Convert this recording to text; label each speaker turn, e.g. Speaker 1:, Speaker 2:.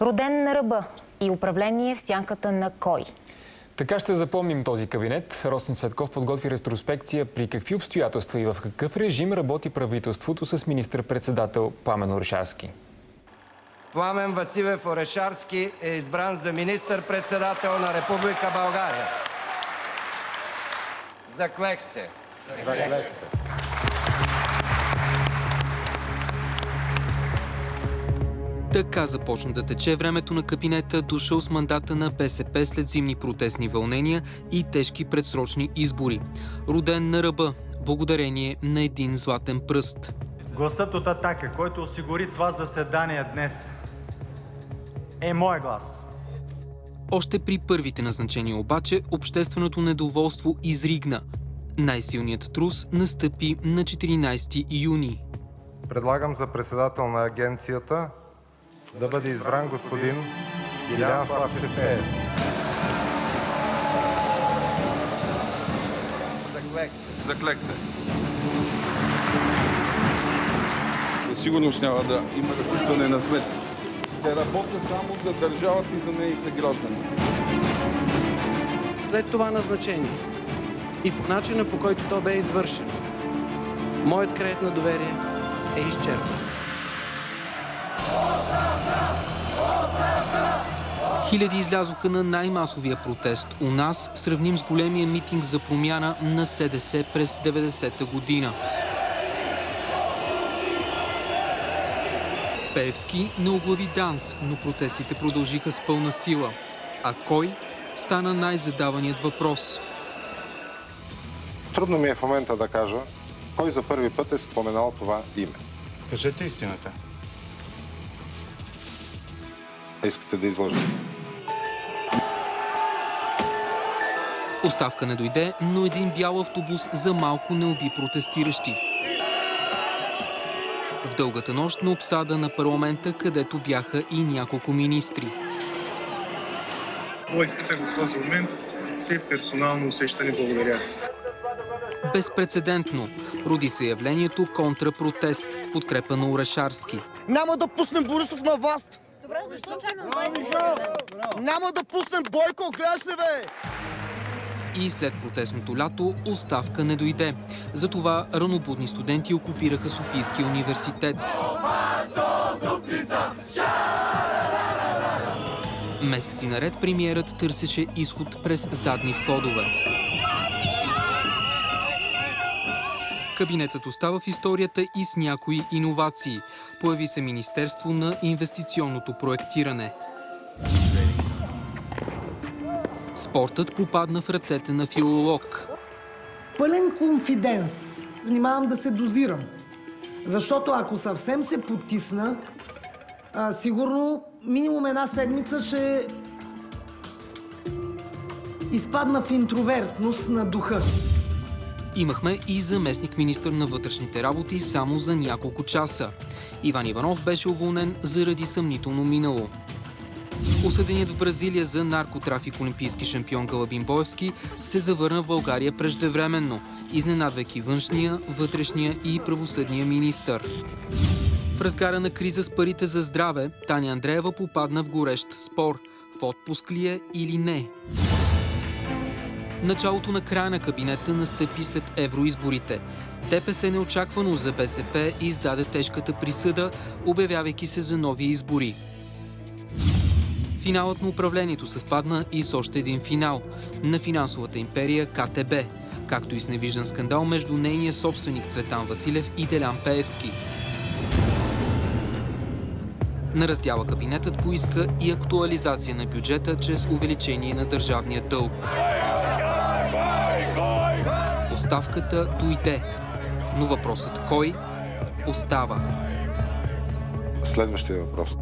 Speaker 1: Роден на ръба и управление в сянката на кой?
Speaker 2: Така ще запомним този кабинет. Росен Цветков подготви ретроспекция при какви обстоятелства и в какъв режим работи правителството с министър-председател Пламен Орешарски.
Speaker 3: Пламен Василев Орешарски е избран за министър-председател на Република България. Заклех се.
Speaker 4: Така започна да тече времето на кабинета, дошъл с мандата на БСП след зимни протестни вълнения и тежки предсрочни избори. Роден на ръба, благодарение на един златен пръст.
Speaker 5: Гласът от „Атака“, който осигури това заседание днес, е мой глас.
Speaker 4: Още при първите назначения обаче общественото недоволство изригна. Най-силният трус настъпи на 14 юни.
Speaker 6: Предлагам за председател на агенцията да бъде избран господин Делян Славчев Пеевски.
Speaker 3: Заклех се.
Speaker 7: Със сигурност няма да има разчистване на сметки. Те работят само за държавата и за нейните граждани.
Speaker 8: След това назначение и по начина, по който то бе извършено, моят кредит на доверие е изчерпан.
Speaker 4: Хиляди излязоха на най-масовия протест у нас, сравним с големия митинг за промяна на СДС през 90-та година. Пеевски не оглави ДАНС, но протестите продължиха с пълна сила. А кой стана най-задаваният въпрос?
Speaker 6: Трудно ми е в момента да кажа кой за първи път е споменал това име.
Speaker 9: Кажете истината.
Speaker 6: Искате да изложите.
Speaker 4: Оставка не дойде, но един бял автобус за малко не уби протестиращи. В дългата нощ на обсада на парламента, където бяха и няколко министри.
Speaker 9: Войската в този момент все персонално усещане. Благодаря.
Speaker 4: Безпрецедентно роди се явлението контрапротест в подкрепа на Орешарски.
Speaker 10: Няма да пуснем Борисов на власт!
Speaker 1: Добре, защо
Speaker 10: Няма да пуснем Бойко, гледаш ли бе?
Speaker 4: И след протестното лято оставка не дойде. Затова ранобудни студенти окупираха Софийския университет. Месеци наред премиерът търсеше изход през задни входове. Кабинетът остава в историята и с някои иновации. Появи се Министерство на инвестиционното проектиране. Спортът попадна в ръцете на филолог.
Speaker 11: Пълен конфиденс. Внимавам да се дозирам. Защото ако съвсем се потисна, сигурно минимум една седмица ще изпадна в интровертност на духа.
Speaker 4: Имахме и заместник-министър на вътрешните работи само за няколко часа. Иван Иванов беше уволнен заради съмнително минало. Осъденият в Бразилия за наркотрафик олимпийски шампион Галабин Боевски се завърна в България преждевременно, изненадвайки външния, вътрешния и правосъдния министър. В разгара на криза с парите за здраве, Таня Андреева попадна в горещ спор. В отпуск ли е или не? Началото на края на кабинета настъпи след евроизборите. ДПС неочаквано за БСП издаде тежката присъда, обявявайки се за нови избори. Финалът на управлението съвпадна и с още един финал на финансовата империя КТБ, както и с невиждан скандал между нейния собственик Цветан Василев и Делян Пеевски. На раздяла кабинетът поиска и актуализация на бюджета чрез увеличение на държавния дълг. Оставката дойде, но въпросът кой остава?
Speaker 6: Следващия въпрос.